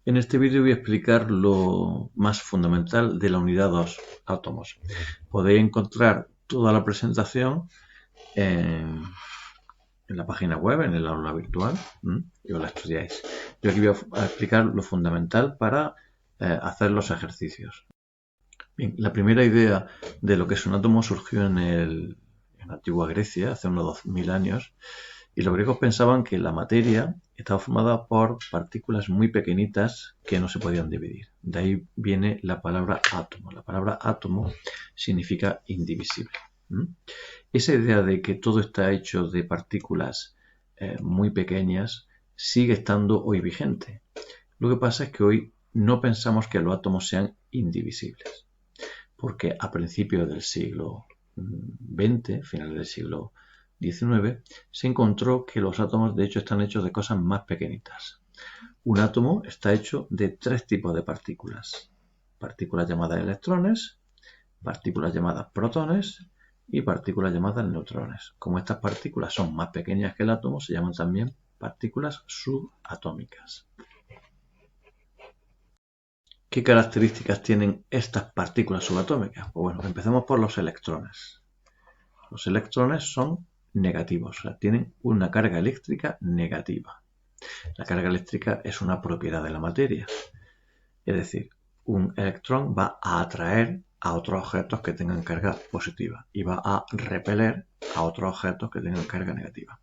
En este vídeo voy a explicar lo más fundamental de la unidad 2, átomos. Podéis encontrar toda la presentación en la página web, en el aula virtual, y os la estudiáis. Yo aquí voy a explicar lo fundamental para hacer los ejercicios. Bien, la primera idea de lo que es un átomo surgió en la antigua Grecia, hace unos 2000 años, y los griegos pensaban que la materia estaba formada por partículas muy pequeñitas que no se podían dividir. De ahí viene la palabra átomo. La palabra átomo significa indivisible. Esa idea de que todo está hecho de partículas muy pequeñas sigue estando hoy vigente. Lo que pasa es que hoy no pensamos que los átomos sean indivisibles, porque a principios del siglo XX, finales del siglo XIX, se encontró que los átomos de hecho están hechos de cosas más pequeñitas. Un átomo está hecho de tres tipos de partículas. Partículas llamadas electrones, partículas llamadas protones y partículas llamadas neutrones. Como estas partículas son más pequeñas que el átomo, se llaman también partículas subatómicas. ¿Qué características tienen estas partículas subatómicas? Pues bueno, empecemos por los electrones. Los electrones son negativos, o sea, tienen una carga eléctrica negativa. La carga eléctrica es una propiedad de la materia. Es decir, un electrón va a atraer a otros objetos que tengan carga positiva y va a repeler a otros objetos que tengan carga negativa.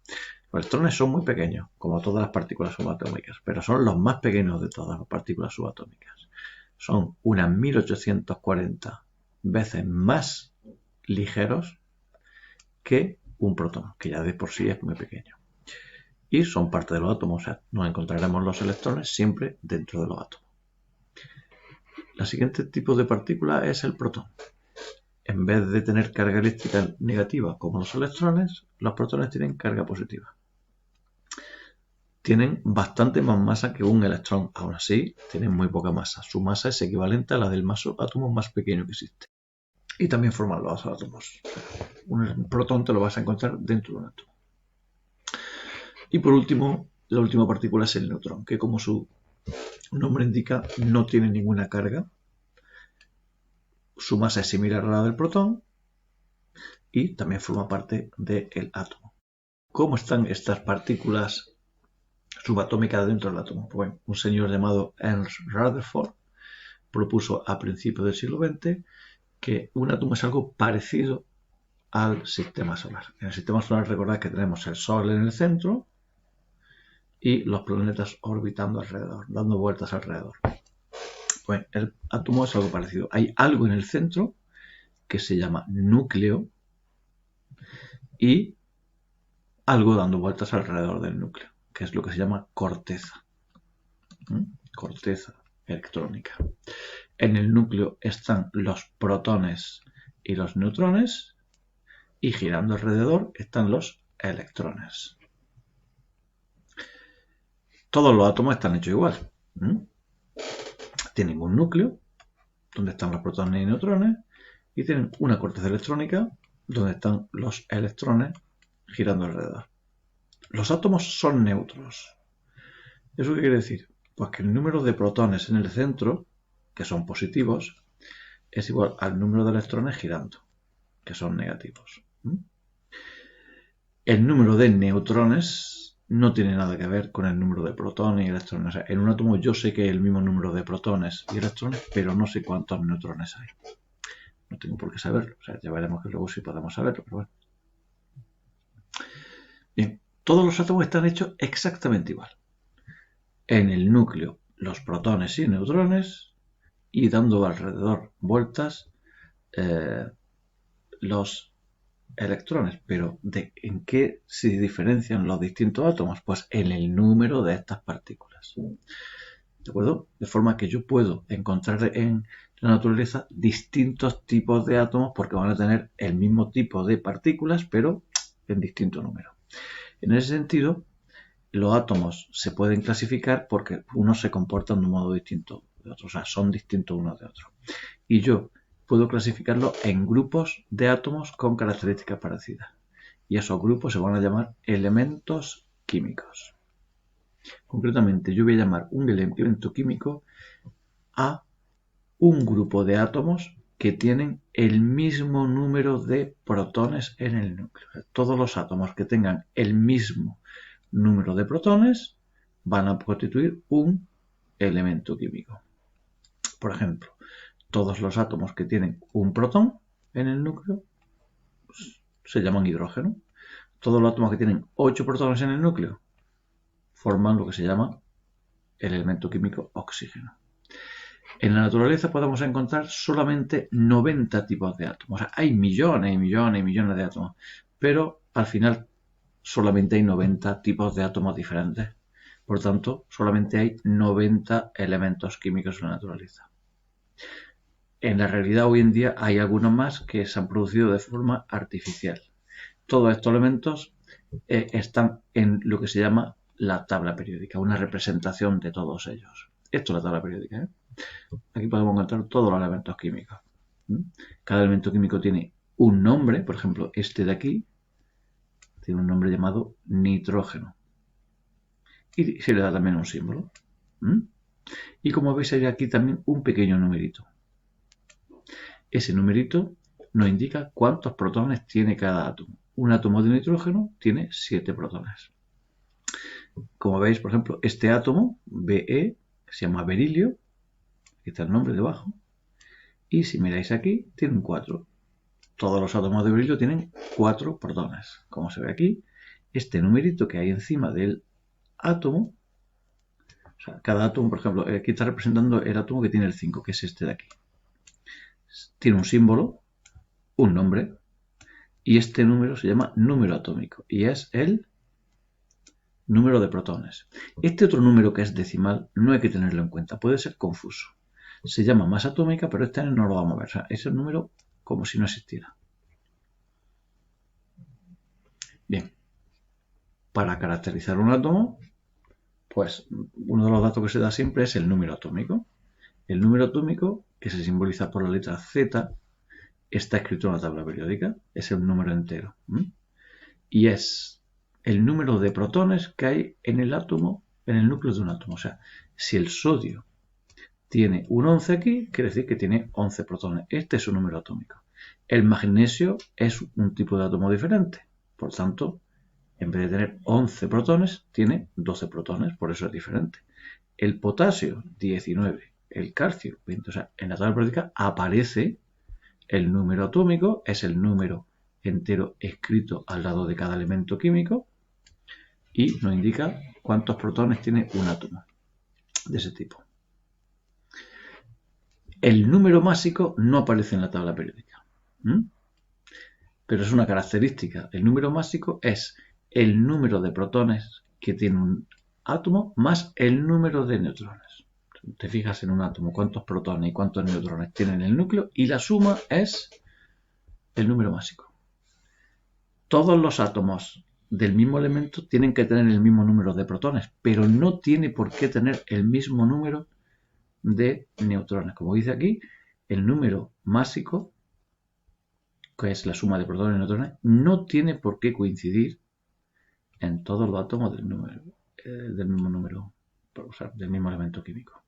Los electrones son muy pequeños, como todas las partículas subatómicas, pero son los más pequeños de todas las partículas subatómicas. Son unas 1840 veces más ligeros que un protón, que ya de por sí es muy pequeño. Y son parte de los átomos, o sea, nos encontraremos los electrones siempre dentro de los átomos. El siguiente tipo de partícula es el protón. En vez de tener carga eléctrica negativa como los electrones, los protones tienen carga positiva. Tienen bastante más masa que un electrón, aún así tienen muy poca masa. Su masa es equivalente a la del átomo más pequeño que existe. Y también forman los átomos. Un protón te lo vas a encontrar dentro de un átomo. Y por último, la última partícula es el neutrón, que como su nombre indica, no tiene ninguna carga. Su masa es similar a la del protón y también forma parte del átomo. ¿Cómo están estas partículas subatómicas dentro del átomo? Pues bueno, un señor llamado Ernst Rutherford propuso a principios del siglo XX que un átomo es algo parecido al sistema solar. En el sistema solar recordad que tenemos el Sol en el centro y los planetas orbitando alrededor, dando vueltas alrededor. Pues el átomo es algo parecido. Hay algo en el centro que se llama núcleo y algo dando vueltas alrededor del núcleo, que es lo que se llama corteza. Corteza electrónica. En el núcleo están los protones y los neutrones y girando alrededor están los electrones. Todos los átomos están hechos igual. Tienen un núcleo donde están los protones y neutrones y tienen una corteza electrónica donde están los electrones girando alrededor. Los átomos son neutros. ¿Eso qué quiere decir? Pues que el número de protones en el centro, que son positivos, es igual al número de electrones girando, que son negativos. El número de neutrones no tiene nada que ver con el número de protones y electrones. O sea, en un átomo yo sé que hay el mismo número de protones y electrones, pero no sé cuántos neutrones hay. No tengo por qué saberlo. O sea, ya veremos que luego sí podemos saberlo, pero bueno. Bien, todos los átomos están hechos exactamente igual. En el núcleo, los protones y neutrones, y dando alrededor vueltas los electrones. Pero ¿en qué se diferencian los distintos átomos? Pues en el número de estas partículas. ¿De acuerdo? De forma que yo puedo encontrar en la naturaleza distintos tipos de átomos porque van a tener el mismo tipo de partículas, pero en distinto número. En ese sentido, los átomos se pueden clasificar porque unos se comportan de un modo distinto de otros, o sea, son distintos unos de otros. Y yo puedo clasificarlos en grupos de átomos con características parecidas. Y esos grupos se van a llamar elementos químicos. Concretamente, yo voy a llamar un elemento químico a un grupo de átomos que tienen el mismo número de protones en el núcleo. Todos los átomos que tengan el mismo número de protones van a constituir un elemento químico. Por ejemplo, todos los átomos que tienen un protón en el núcleo se llaman hidrógeno. Todos los átomos que tienen 8 protones en el núcleo forman lo que se llama el elemento químico oxígeno. En la naturaleza podemos encontrar solamente 90 tipos de átomos. O sea, hay millones y millones y millones de átomos, pero al final solamente hay 90 tipos de átomos diferentes. Por tanto, solamente hay 90 elementos químicos en la naturaleza. En la realidad hoy en día hay algunos más que se han producido de forma artificial. Todos estos elementos están en lo que se llama la tabla periódica, una representación de todos ellos. Esto es la tabla periódica, ¿eh? Aquí podemos encontrar todos los elementos químicos. Cada elemento químico tiene un nombre, por ejemplo, este de aquí tiene un nombre llamado nitrógeno. Y se le da también un símbolo. Y como veis hay aquí también un pequeño numerito. Ese numerito nos indica cuántos protones tiene cada átomo. Un átomo de nitrógeno tiene 7 protones. Como veis, por ejemplo, este átomo, Be, se llama berilio, aquí está el nombre debajo, y si miráis aquí, tienen 4. Todos los átomos de berilio tienen 4 protones. Como se ve aquí, este numerito que hay encima del átomo, o sea, cada átomo, por ejemplo, aquí está representando el átomo que tiene el 5, que es este de aquí. Tiene un símbolo, un nombre, y este número se llama número atómico, y es el número de protones. Este otro número que es decimal no hay que tenerlo en cuenta, puede ser confuso. Se llama masa atómica, pero este no lo vamos a ver. O sea, es el número como si no existiera. Bien, para caracterizar un átomo, pues uno de los datos que se da siempre es el número atómico. El número atómico, que se simboliza por la letra Z, está escrito en la tabla periódica, es el número entero. Y es el número de protones que hay en el átomo, en el núcleo de un átomo. O sea, si el sodio tiene un 11 aquí, quiere decir que tiene 11 protones. Este es su número atómico. El magnesio es un tipo de átomo diferente. Por tanto, en vez de tener 11 protones, tiene 12 protones. Por eso es diferente. El potasio, 19. El calcio, 20. O sea, en la tabla periódica aparece el número atómico, es el número entero escrito al lado de cada elemento químico y nos indica cuántos protones tiene un átomo de ese tipo. El número másico no aparece en la tabla periódica, pero es una característica. El número másico es el número de protones que tiene un átomo más el número de neutrones. Te fijas en un átomo cuántos protones y cuántos neutrones tiene en el núcleo y la suma es el número másico. Todos los átomos del mismo elemento tienen que tener el mismo número de protones, pero no tiene por qué tener el mismo número de neutrones. Como dice aquí, el número másico, que es la suma de protones y neutrones, no tiene por qué coincidir en todos los átomos del mismo número, o sea, del mismo elemento químico.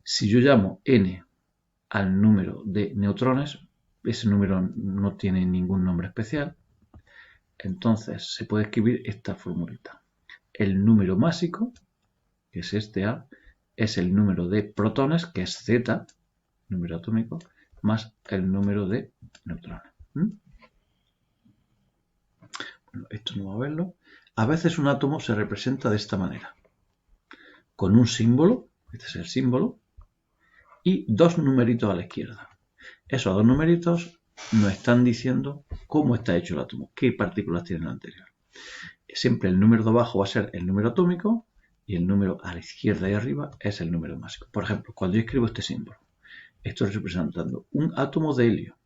Si yo llamo n al número de neutrones, ese número no tiene ningún nombre especial, entonces se puede escribir esta formulita. El número másico, que es este A, es el número de protones, que es Z, número atómico, más el número de neutrones. Bueno, esto no va a verlo. A veces un átomo se representa de esta manera, con un símbolo, este es el símbolo, y dos numeritos a la izquierda. Esos dos numeritos nos están diciendo cómo está hecho el átomo, qué partículas tiene el anterior. Siempre el número de abajo va a ser el número atómico y el número a la izquierda y arriba es el número másico. Por ejemplo, cuando yo escribo este símbolo, estoy representando un átomo de helio.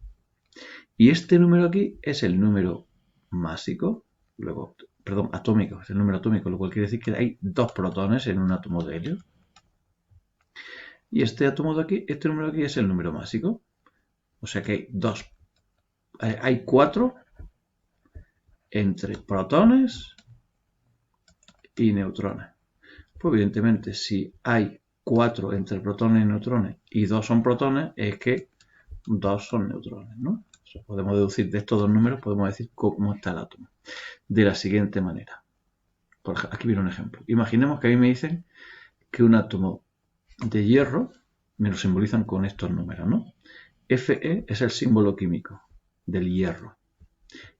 Y este número aquí es el número másico, luego, perdón, atómico, es el número atómico, lo cual quiere decir que hay dos protones en un átomo de helio. Y este átomo de aquí, este número aquí es el número másico. O sea que hay 4 entre protones y neutrones. Pues evidentemente si hay 4 entre protones y neutrones y 2 son protones, es que 2 son neutrones, ¿no? Eso podemos deducir de estos dos números, podemos decir cómo está el átomo. De la siguiente manera. Aquí viene un ejemplo. Imaginemos que a mí me dicen que un átomo de hierro me lo simbolizan con estos números, ¿no? Fe es el símbolo químico del hierro.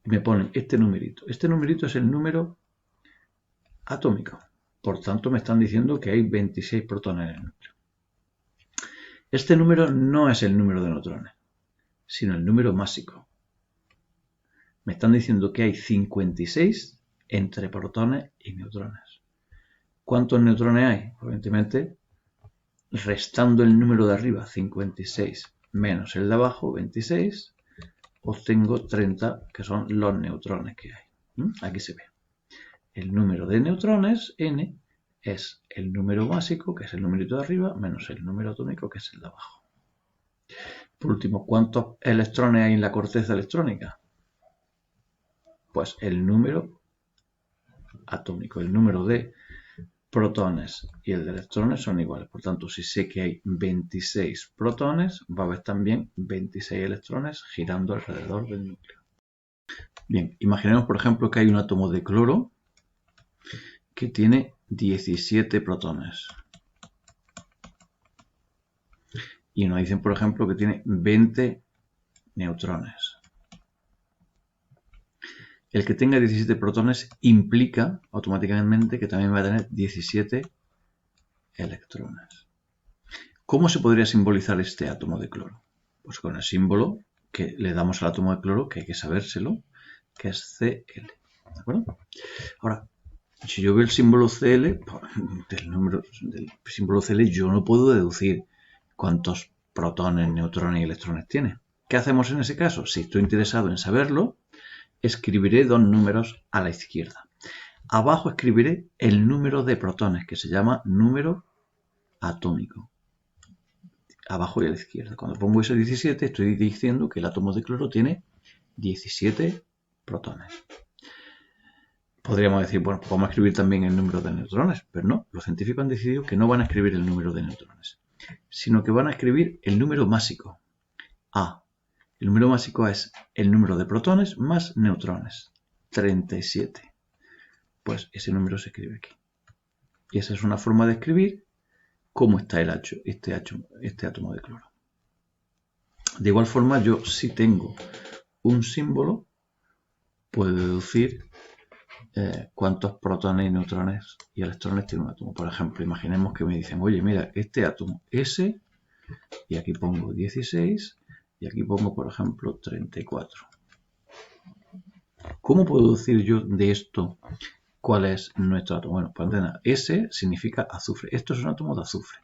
Y me ponen este numerito. Este numerito es el número atómico. Por tanto, me están diciendo que hay 26 protones en el núcleo. Este número no es el número de neutrones, sino el número másico. Me están diciendo que hay 56 entre protones y neutrones. ¿Cuántos neutrones hay? Evidentemente, restando el número de arriba, 56, menos el de abajo, 26, obtengo 30, que son los neutrones que hay. Aquí se ve. El número de neutrones, n, es el número básico, que es el numerito de arriba, menos el número atómico, que es el de abajo. Por último, ¿cuántos electrones hay en la corteza electrónica? Pues el número atómico, el número de protones y el de electrones son iguales. Por tanto, si sé que hay 26 protones, va a haber también 26 electrones girando alrededor del núcleo. Bien, imaginemos por ejemplo que hay un átomo de cloro que tiene 17 protones. Y nos dicen por ejemplo que tiene 20 neutrones. El que tenga 17 protones implica automáticamente que también va a tener 17 electrones. ¿Cómo se podría simbolizar este átomo de cloro? Pues con el símbolo que le damos al átomo de cloro, que hay que sabérselo, que es Cl. ¿De acuerdo? Ahora, si yo veo el símbolo Cl, del símbolo Cl, yo no puedo deducir cuántos protones, neutrones y electrones tiene. ¿Qué hacemos en ese caso? Si estoy interesado en saberlo, escribiré dos números a la izquierda. Abajo escribiré el número de protones, que se llama número atómico. Abajo y a la izquierda. Cuando pongo ese 17, estoy diciendo que el átomo de cloro tiene 17 protones. Podríamos decir, bueno, vamos a escribir también el número de neutrones, pero no, los científicos han decidido que no van a escribir el número de neutrones, sino que van a escribir el número másico, A. El número másico es el número de protones más neutrones, 37. Pues ese número se escribe aquí. Y esa es una forma de escribir cómo está este átomo de cloro. De igual forma, yo si tengo un símbolo, puedo deducir cuántos protones y neutrones y electrones tiene un átomo. Por ejemplo, imaginemos que me dicen, oye, mira, este átomo S, y aquí pongo 16, y aquí pongo, por ejemplo, 34. ¿Cómo puedo decir yo de esto cuál es nuestro átomo? Bueno, pues nada, S significa azufre. Esto es un átomo de azufre.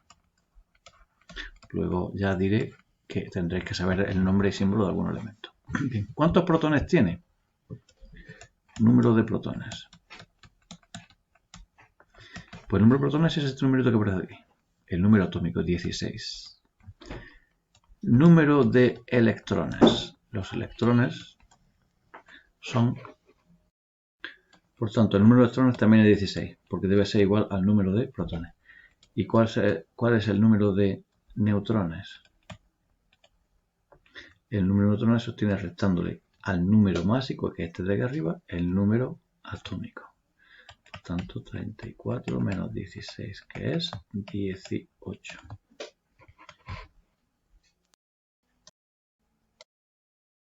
Luego ya diré que tendréis que saber el nombre y símbolo de algún elemento. Bien, ¿cuántos protones tiene? Número de protones. Pues el número de protones es este numerito que aparece aquí. El número atómico, 16. Número de electrones. Los electrones son, por tanto, el número de electrones también es 16, porque debe ser igual al número de protones. ¿Y cuál es el número de neutrones? El número de neutrones se obtiene restándole al número másico, que es este de aquí arriba, el número atómico. Por tanto, 34 menos 16, que es 18.